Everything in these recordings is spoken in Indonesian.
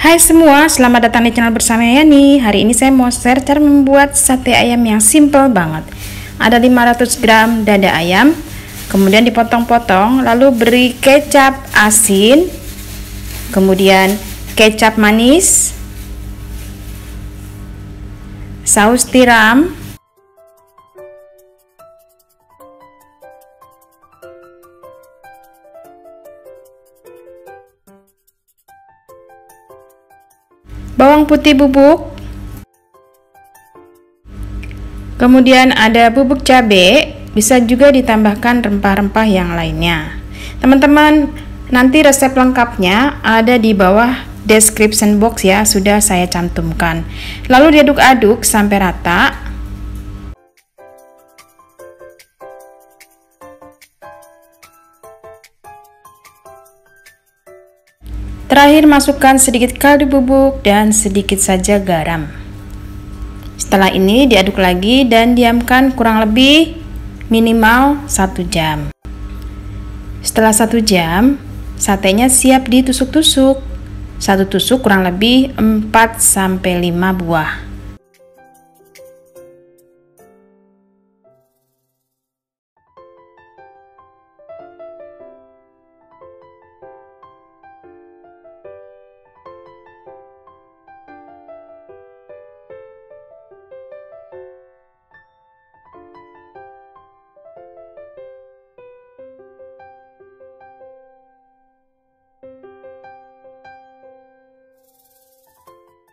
Hai semua, selamat datang di channel bersama Yani. Hari ini saya mau share cara membuat sate ayam yang simple banget. Ada 500 gram dada ayam, kemudian dipotong-potong, lalu beri kecap asin, kemudian kecap manis, saus tiram, bawang putih bubuk, kemudian ada bubuk cabai, bisa juga ditambahkan rempah-rempah yang lainnya. Teman-teman, nanti resep lengkapnya ada di bawah description box ya, sudah saya cantumkan. Lalu diaduk-aduk sampai rata. Terakhir masukkan sedikit kaldu bubuk dan sedikit saja garam. Setelah ini diaduk lagi dan diamkan kurang lebih minimal 1 jam. Setelah 1 jam, satenya siap ditusuk-tusuk. Satu tusuk kurang lebih 4-5 buah.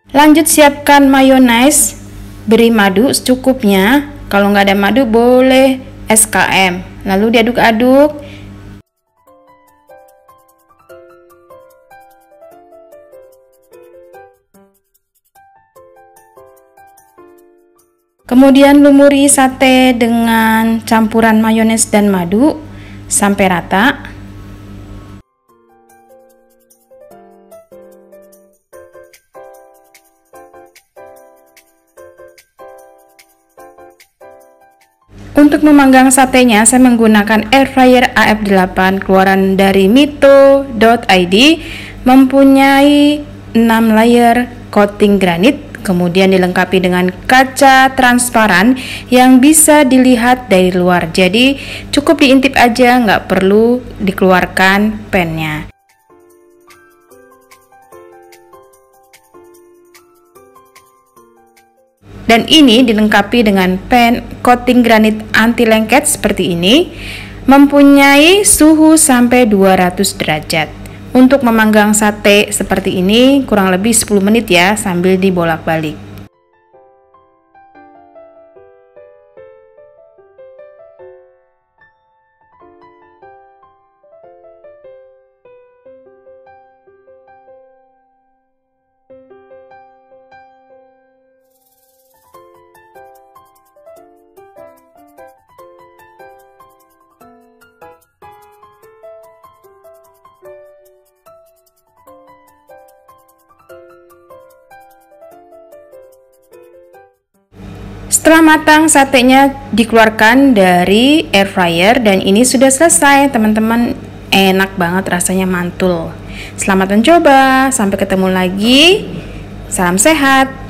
Lanjut siapkan mayones, beri madu secukupnya, kalau nggak ada madu boleh SKM, lalu diaduk-aduk. Kemudian lumuri sate dengan campuran mayones dan madu sampai rata. Untuk memanggang satenya, saya menggunakan air fryer AF8 keluaran dari mito.id, mempunyai 6 layer coating granit, kemudian dilengkapi dengan kaca transparan yang bisa dilihat dari luar. Jadi cukup diintip aja, nggak perlu dikeluarkan pennya. Dan ini dilengkapi dengan pen coating granit anti lengket seperti ini, mempunyai suhu sampai 200 derajat. Untuk memanggang sate seperti ini kurang lebih 10 menit ya, sambil dibolak-balik. Setelah matang, satenya dikeluarkan dari air fryer dan ini sudah selesai teman-teman. Enak banget, rasanya mantul. Selamat mencoba, sampai ketemu lagi. Salam sehat.